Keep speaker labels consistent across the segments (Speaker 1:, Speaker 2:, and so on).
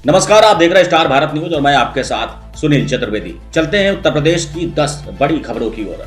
Speaker 1: नमस्कार, आप देख रहे हैं स्टार भारत न्यूज और मैं आपके साथ सुनील चतुर्वेदी। चलते हैं उत्तर प्रदेश की 10 बड़ी खबरों की ओर।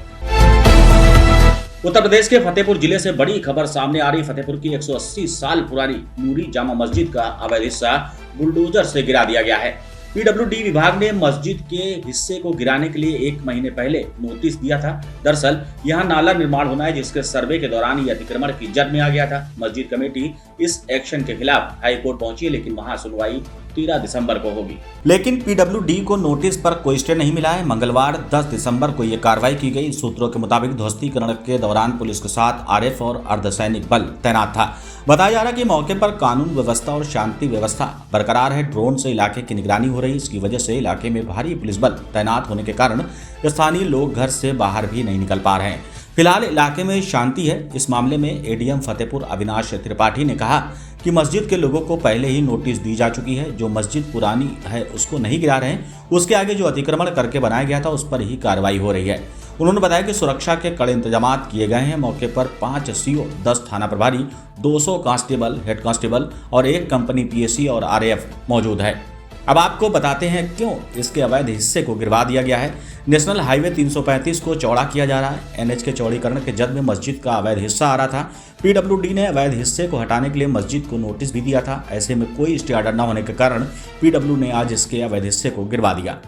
Speaker 1: उत्तर प्रदेश के फतेहपुर जिले से बड़ी खबर सामने आ रही। फतेहपुर की 180 साल पुरानी नूरी जामा मस्जिद का अवैध हिस्सा बुलडोजर से गिरा दिया गया है। पीडब्ल्यूडी विभाग ने मस्जिद के हिस्से को गिराने के लिए 1 महीने पहले नोटिस दिया था। दरअसल यहां नाला निर्माण होना है, जिसके सर्वे के दौरान ये अतिक्रमण की जद में आ गया था। मस्जिद कमेटी इस एक्शन के खिलाफ हाई कोर्ट पहुंची है, लेकिन वहां सुनवाई 13 दिसंबर को होगी। लेकिन पीडब्ल्यूडी को नोटिस पर कोई स्टे नहीं मिला है। मंगलवार 10 दिसंबर को ये कार्रवाई की गई। सूत्रों के मुताबिक ध्वस्तीकरण के दौरान पुलिस के साथ आरएफ और अर्धसैनिक बल तैनात था। बताया जा रहा है कि मौके पर कानून व्यवस्था और शांति व्यवस्था बरकरार है। ड्रोन से इलाके की निगरानी हो रही है। इसकी वजह से इलाके में भारी पुलिस बल तैनात होने के कारण स्थानीय लोग घर से बाहर भी नहीं निकल पा रहे हैं। फिलहाल इलाके में शांति है। इस मामले में एडीएम फतेहपुर अविनाश त्रिपाठी ने कहा कि मस्जिद के लोगों को पहले ही नोटिस दी जा चुकी है। जो मस्जिद पुरानी है उसको नहीं गिरा रहे हैं, उसके आगे जो अतिक्रमण करके बनाया गया था उस पर ही कार्रवाई हो रही है। उन्होंने बताया कि सुरक्षा के कड़े इंतजाम किए गए हैं। मौके पर 5 सीओ, 10 थाना प्रभारी, 200 कांस्टेबल, हेड कांस्टेबल और 1 कंपनी पीएसी और आरएएफ मौजूद है। अब आपको बताते हैं क्यों इसके अवैध हिस्से को गिरवा दिया गया है। नेशनल हाईवे 335 को चौड़ा किया जा रहा है। एनएच के चौड़ीकरण के जद में मस्जिद का अवैध हिस्सा आ रहा था। पीडब्ल्यूडी ने अवैध हिस्से को हटाने के लिए मस्जिद को नोटिस भी दिया था। ऐसे में कोई स्टे ऑर्डर न होने के कारण पीडब्ल्यू ने आज इसके अवैध हिस्से को गिरवा दिया।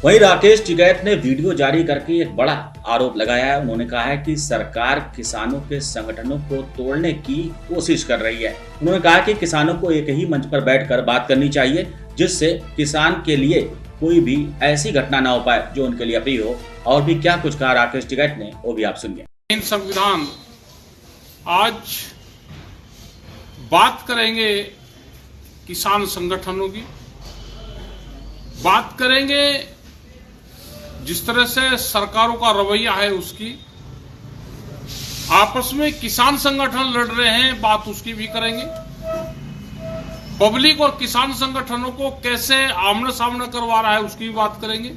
Speaker 1: वहीं राकेश टिकैत ने वीडियो जारी करके एक बड़ा आरोप लगाया है। उन्होंने कहा है कि सरकार किसानों के संगठनों को तोड़ने की कोशिश कर रही है। उन्होंने कहा कि किसानों को एक ही मंच पर बैठकर बात करनी चाहिए, जिससे किसान के लिए कोई भी ऐसी घटना ना हो पाए जो उनके लिए अप्रिय हो। और भी क्या कुछ कहा राकेश टिकैत ने, वो भी आप सुनिए।
Speaker 2: संविधान आज बात करेंगे किसान संगठनों की, बात करेंगे जिस तरह से सरकारों का रवैया है उसकी, आपस में किसान संगठन लड़ रहे हैं, बात उसकी भी करेंगे। पब्लिक और किसान संगठनों को कैसे आमने सामने करवा रहा है उसकी भी बात करेंगे।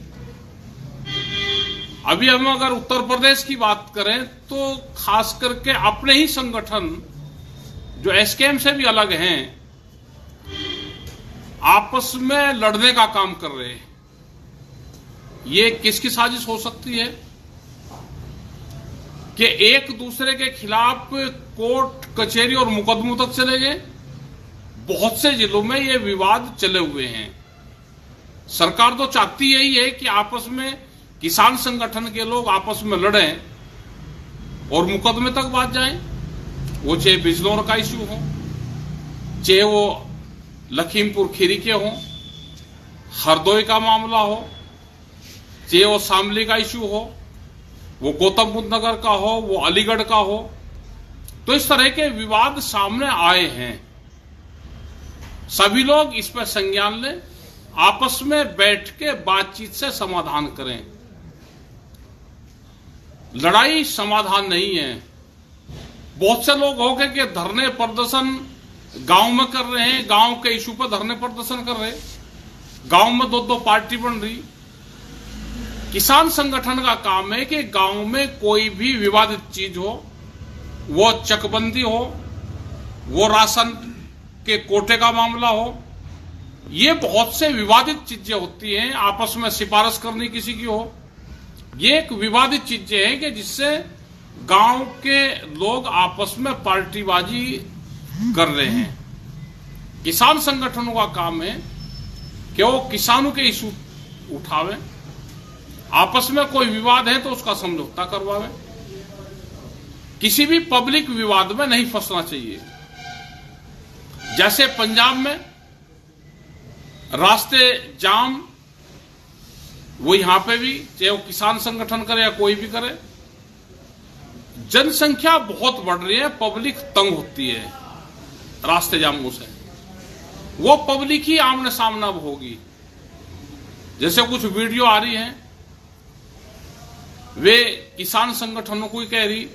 Speaker 2: अभी हम अगर उत्तर प्रदेश की बात करें तो खास करके अपने ही संगठन जो एसकेएम से भी अलग हैं, आपस में लड़ने का काम कर रहे हैं। ये किसकी साजिश हो सकती है कि एक दूसरे के खिलाफ कोर्ट कचहरी और मुकदमों तक चले गए। बहुत से जिलों में ये विवाद चले हुए हैं। सरकार तो चाहती यही है कि आपस में किसान संगठन के लोग आपस में लड़ें और मुकदमे तक बात जाएं। वो चाहे बिजनौर का इश्यू हो, चाहे वो लखीमपुर खीरी के हो, हरदोई का मामला हो, चाहे वो शामली का इश्यू हो, वो गौतम बुद्ध नगर का हो, वो अलीगढ़ का हो। तो इस तरह के विवाद सामने आए हैं। सभी लोग इस पर संज्ञान लें, आपस में बैठ के बातचीत से समाधान करें। लड़ाई समाधान नहीं है। बहुत से लोग हो गए कि धरने प्रदर्शन गांव में कर रहे हैं, गांव के इश्यू पर धरने प्रदर्शन कर रहे हैं, गांव में 2-2 पार्टी बन रही। किसान संगठन का काम है कि गांव में कोई भी विवादित चीज हो, वो चकबंदी हो, वो राशन के कोटे का मामला हो, ये बहुत से विवादित चीजें होती हैं। आपस में सिफारिश करनी किसी की हो, ये एक विवादित चीजें हैं कि जिससे गांव के लोग आपस में पार्टीबाजी कर रहे हैं। किसान संगठनों का काम है कि वो किसानों के इशू उठावे, आपस में कोई विवाद है तो उसका समझौता करवावे। किसी भी पब्लिक विवाद में नहीं फंसना चाहिए। जैसे पंजाब में रास्ते जाम, वो यहां पे भी, चाहे वो किसान संगठन करे या कोई भी करे, जनसंख्या बहुत बढ़ रही है, पब्लिक तंग होती है रास्ते जामों से। वो पब्लिक ही आमने सामना होगी। जैसे कुछ वीडियो आ रही है, वे किसान संगठनों को ही कह रही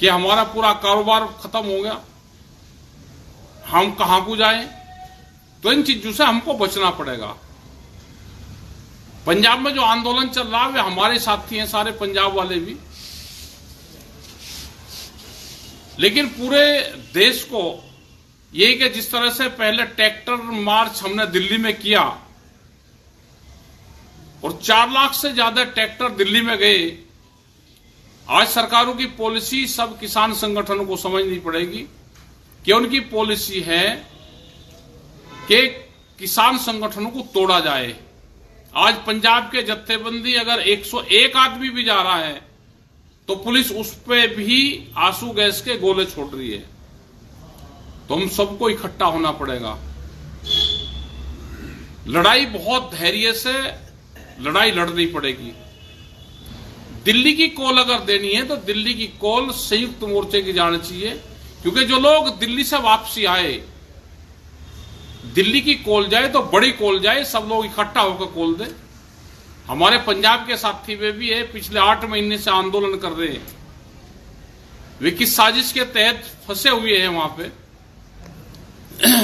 Speaker 2: कि हमारा पूरा कारोबार खत्म हो गया, हम कहां को जाएं। तो इन चीजों से हमको बचना पड़ेगा। पंजाब में जो आंदोलन चल रहा है वे हमारे साथी हैं, सारे पंजाब वाले भी। लेकिन पूरे देश को ये कि जिस तरह से पहले ट्रैक्टर मार्च हमने दिल्ली में किया और 4 लाख से ज्यादा ट्रैक्टर दिल्ली में गए, आज सरकारों की पॉलिसी सब किसान संगठनों को समझनी पड़ेगी कि उनकी पॉलिसी है कि किसान संगठनों को तोड़ा जाए। आज पंजाब के जत्थेबंदी अगर 101 आदमी भी जा रहा है तो पुलिस उस पे भी आंसू गैस के गोले छोड़ रही है। तो हम सबको इकट्ठा होना पड़ेगा। लड़ाई बहुत धैर्य से लड़ाई लड़नी पड़ेगी। दिल्ली की कॉल अगर देनी है तो दिल्ली की कॉल संयुक्त मोर्चे की जानी चाहिए, क्योंकि जो लोग दिल्ली से वापसी आए, दिल्ली की कॉल जाए तो बड़ी कॉल जाए, सब लोग इकट्ठा होकर कॉल दे। हमारे पंजाब के साथी वे भी है, पिछले 8 महीने से आंदोलन कर रहे हैं, वे किस साजिश के तहत फंसे हुए हैं वहां पे।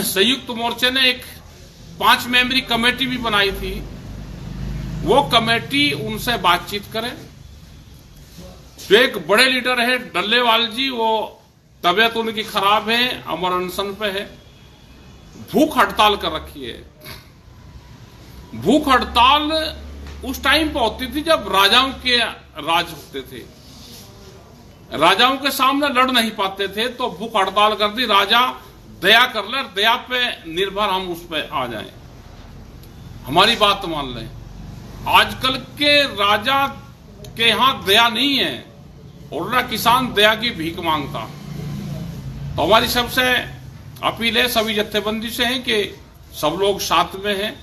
Speaker 2: संयुक्त मोर्चे ने एक 5 मेंबरी कमेटी भी बनाई थी, वो कमेटी उनसे बातचीत करे। जो एक बड़े लीडर है डल्लेवाल जी, वो तबियत उनकी खराब है, अमर अनशन पे है, भूख हड़ताल कर रखी है। भूख हड़ताल उस टाइम पर होती थी जब राजाओं के राज होते थे, राजाओं के सामने लड़ नहीं पाते थे तो भूख हड़ताल कर दी, राजा दया कर ले, दया पे निर्भर हम उस पे आ जाएं, हमारी बात मान लें। आजकल के राजा के यहां दया नहीं है और ना किसान दया की भीख मांगता। तो हमारी सबसे अपील है, सभी जत्थेबंदी से है कि सब लोग साथ में हैं।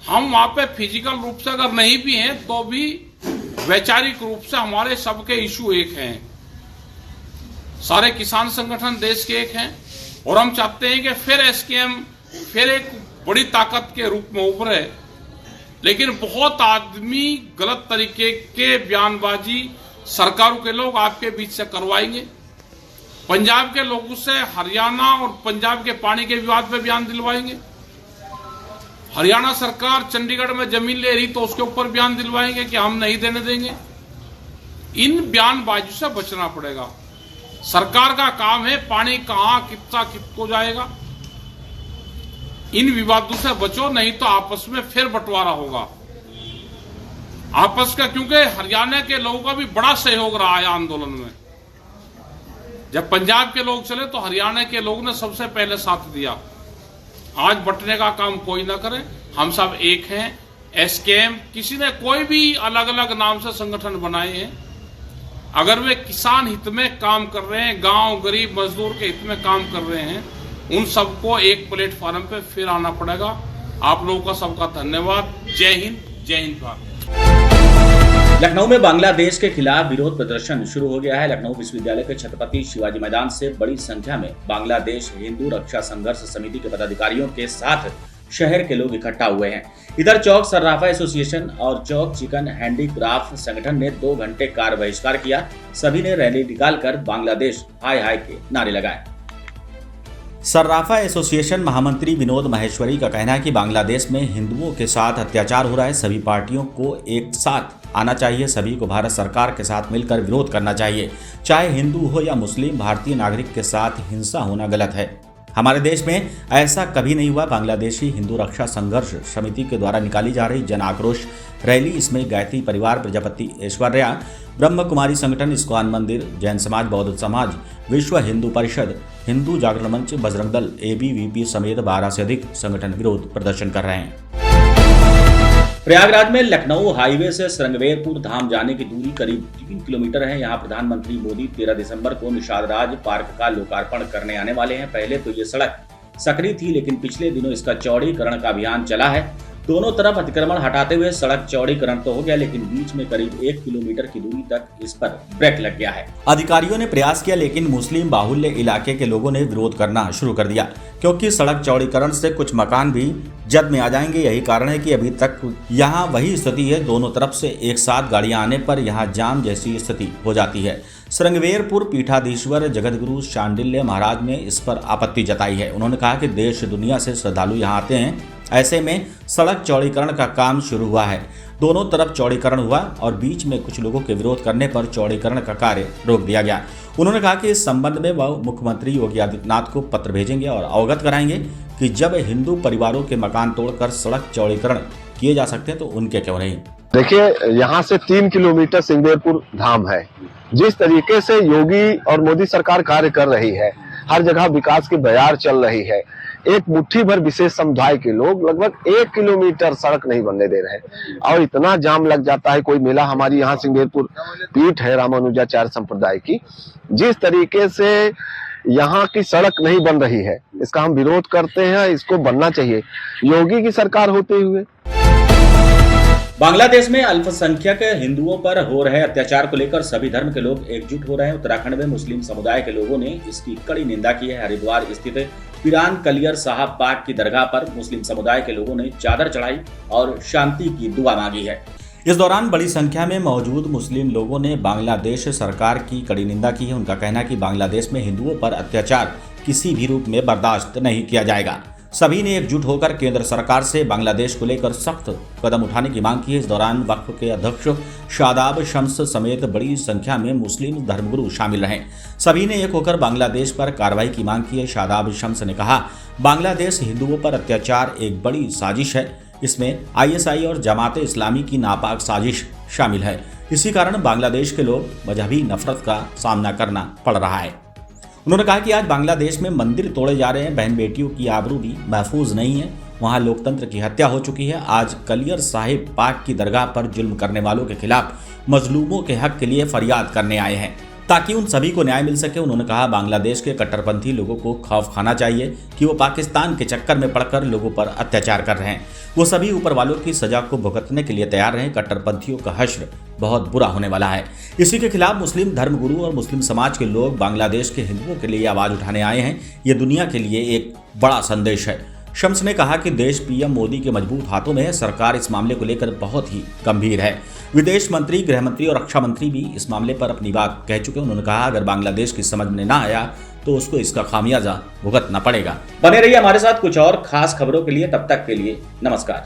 Speaker 2: हम वहां पे फिजिकल रूप से अगर नहीं भी हैं तो भी वैचारिक रूप से हमारे सबके इशू एक हैं। सारे किसान संगठन देश के एक हैं और हम चाहते हैं कि फिर एसकेएम फिर एक बड़ी ताकत के रूप में उभरे। लेकिन बहुत आदमी गलत तरीके के बयानबाजी सरकारों के लोग आपके बीच से करवाएंगे। पंजाब के लोगों से हरियाणा और पंजाब के पानी के विवाद पे बयान दिलवाएंगे। हरियाणा सरकार चंडीगढ़ में जमीन ले रही तो उसके ऊपर बयान दिलवाएंगे कि हम नहीं देने देंगे। इन बयानबाजी से बचना पड़ेगा। सरकार का काम है पानी कहां कितना किसको जाएगा, इन विवादों से बचो, नहीं तो आपस में फिर बंटवारा होगा आपस का। क्योंकि हरियाणा के लोगों का भी बड़ा सहयोग रहा है आंदोलन में। जब पंजाब के लोग चले तो हरियाणा के लोगों ने सबसे पहले साथ दिया। आज बंटने का काम कोई ना करे, हम सब एक हैं। एसकेएम किसी ने कोई भी अलग अलग नाम से संगठन बनाए हैं, अगर वे किसान हित में काम कर रहे हैं, गांव गरीब मजदूर के हित में काम कर रहे हैं, उन सबको एक प्लेटफॉर्म पे फिर आना पड़ेगा। आप लोगों का सबका धन्यवाद। जय हिंद, जय हिंद भारत।
Speaker 1: लखनऊ में बांग्लादेश के खिलाफ विरोध प्रदर्शन शुरू हो गया है। लखनऊ विश्वविद्यालय के छत्रपति शिवाजी मैदान से बड़ी संख्या में बांग्लादेश हिंदू रक्षा संघर्ष समिति के पदाधिकारियों के साथ शहर के लोग इकट्ठा हुए हैं। इधर चौक सर्राफा एसोसिएशन और चौक चिकन हैंडीक्राफ्ट संगठन ने 2 घंटे कार बहिष्कार किया। सभी ने रैली निकालकर बांग्लादेश हाय हाय के नारे लगाए। सर्राफा एसोसिएशन महामंत्री विनोद माहेश्वरी का कहना है कि बांग्लादेश में हिंदुओं के साथ अत्याचार हो रहा है। सभी पार्टियों को एक साथ आना चाहिए, सभी को भारत सरकार के साथ मिलकर विरोध करना चाहिए। चाहे हिंदू हो या मुस्लिम, भारतीय नागरिक के साथ हिंसा होना गलत है। हमारे देश में ऐसा कभी नहीं हुआ। बांग्लादेशी हिंदू रक्षा संघर्ष समिति के द्वारा निकाली जा रही जन आक्रोश रैली, इसमें गायत्री परिवार, प्रजापति ऐश्वर्या, ब्रह्म कुमारी संगठन, इस्कॉन मंदिर, जैन समाज, बौद्ध समाज, विश्व हिंदू परिषद, हिंदू जागरण मंच, बजरंग दल, एबीवीपी समेत 12 से अधिक संगठन विरोध प्रदर्शन कर रहे हैं। प्रयागराज में लखनऊ हाईवे से श्रृंगवेरपुर धाम जाने की दूरी करीब 3 किलोमीटर है। यहाँ प्रधानमंत्री मोदी 13 दिसंबर को निषाद राज पार्क का लोकार्पण करने आने वाले हैं। पहले तो ये सड़क सकरी थी, लेकिन पिछले दिनों इसका चौड़ीकरण का अभियान चला है। दोनों तरफ अतिक्रमण हटाते हुए सड़क चौड़ीकरण तो हो गया, लेकिन बीच में करीब 1 किलोमीटर की दूरी तक इस पर ब्रेक लग गया है। अधिकारियों ने प्रयास किया, लेकिन मुस्लिम बाहुल्य इलाके के लोगों ने विरोध करना शुरू कर दिया, क्योंकि सड़क चौड़ीकरण से कुछ मकान भी जद में आ जाएंगे। यही कारण है कि अभी तक यहाँ वही स्थिति है। दोनों तरफ से एक साथ गाड़ियां आने पर यहाँ जाम जैसी स्थिति हो जाती है। श्रृंगवेरपुर पीठाधीश्वर जगतगुरु शांडिल्य महाराज ने इस पर आपत्ति जताई है। उन्होंने कहा कि देश दुनिया से श्रद्धालु यहाँ आते हैं, ऐसे में सड़क चौड़ीकरण का काम शुरू हुआ है। दोनों तरफ चौड़ीकरण हुआ और बीच में कुछ लोगों के विरोध करने पर चौड़ीकरण का कार्य रोक दिया गया। उन्होंने कहा कि इस संबंध में वह मुख्यमंत्री योगी आदित्यनाथ को पत्र भेजेंगे और अवगत कराएंगे कि जब हिंदू परिवारों के मकान तोड़कर सड़क चौड़ीकरण किए जा सकते हैं तो उनके क्यों नहीं।
Speaker 3: देखिए, यहाँ से 3 किलोमीटर सिंगदेरपुर धाम है। जिस तरीके से योगी और मोदी सरकार कार्य कर रही है, हर जगह विकास की बयार चल रही है, एक मुट्ठी भर विशेष समुदाय के लोग लगभग 1 किलोमीटर सड़क नहीं बनने दे रहे हैं और इतना जाम लग जाता है। कोई मेला, हमारी यहाँ सिंगदेरपुर पीठ है रामानुजाचार्य संप्रदाय की, जिस तरीके से यहाँ की सड़क नहीं बन रही है, इसका हम विरोध करते हैं। इसको बनना चाहिए योगी की सरकार होते हुए।
Speaker 1: बांग्लादेश में अल्पसंख्यक हिंदुओं पर हो रहे अत्याचार को लेकर सभी धर्म के लोग एकजुट हो रहे हैं। उत्तराखंड में मुस्लिम समुदाय के लोगों ने इसकी कड़ी निंदा की है। हरिद्वार स्थित पिरान कलियर साहब पाक की दरगाह पर मुस्लिम समुदाय के लोगों ने चादर चढ़ाई और शांति की दुआ मांगी है। इस दौरान बड़ी संख्या में मौजूद मुस्लिम लोगों ने बांग्लादेश सरकार की कड़ी निंदा की है। उनका कहना है कि बांग्लादेश में हिंदुओं पर अत्याचार किसी भी रूप में बर्दाश्त नहीं किया जाएगा। सभी ने एकजुट होकर केंद्र सरकार से बांग्लादेश को लेकर सख्त कदम उठाने की मांग की है। इस दौरान वक्फ के अध्यक्ष शादाब शम्स समेत बड़ी संख्या में मुस्लिम धर्मगुरु शामिल रहे। सभी ने एक होकर बांग्लादेश पर कार्रवाई की मांग की है। शादाब शम्स ने कहा, बांग्लादेश हिंदुओं पर अत्याचार एक बड़ी साजिश है। इसमें ISI और जमात इस्लामी की नापाक साजिश शामिल है। इसी कारण बांग्लादेश के लोग मजहबी नफरत का सामना करना पड़ रहा है। उन्होंने कहा कि आज बांग्लादेश में मंदिर तोड़े जा रहे हैं, बहन बेटियों की आबरू भी महफूज नहीं है, वहां लोकतंत्र की हत्या हो चुकी है। आज कलियर साहिब पाक की दरगाह पर जुल्म करने वालों के खिलाफ मजलूमों के हक के लिए फरियाद करने आए हैं ताकि उन सभी को न्याय मिल सके। उन्होंने कहा, बांग्लादेश के कट्टरपंथी लोगों को खौफ खाना चाहिए कि वो पाकिस्तान के चक्कर में पड़कर लोगों पर अत्याचार कर रहे हैं। वो सभी ऊपर वालों की सजा को भुगतने के लिए तैयार रहें। कट्टरपंथियों का हश्र बहुत बुरा होने वाला है। इसी के खिलाफ मुस्लिम धर्मगुरु और मुस्लिम समाज के लोग बांग्लादेश के हिंदुओं के लिए आवाज उठाने आए हैं। ये दुनिया के लिए एक बड़ा संदेश है। शम्स ने कहा कि देश PM मोदी के मजबूत हाथों में है। सरकार इस मामले को लेकर बहुत ही गंभीर है। विदेश मंत्री, गृह मंत्री और रक्षा मंत्री भी इस मामले पर अपनी बात कह चुके हैं। उन्होंने कहा, अगर बांग्लादेश की समझ में ना आया तो उसको इसका खामियाजा भुगतना पड़ेगा। बने रहिए हमारे साथ कुछ और खास खबरों के लिए। तब तक के लिए नमस्कार।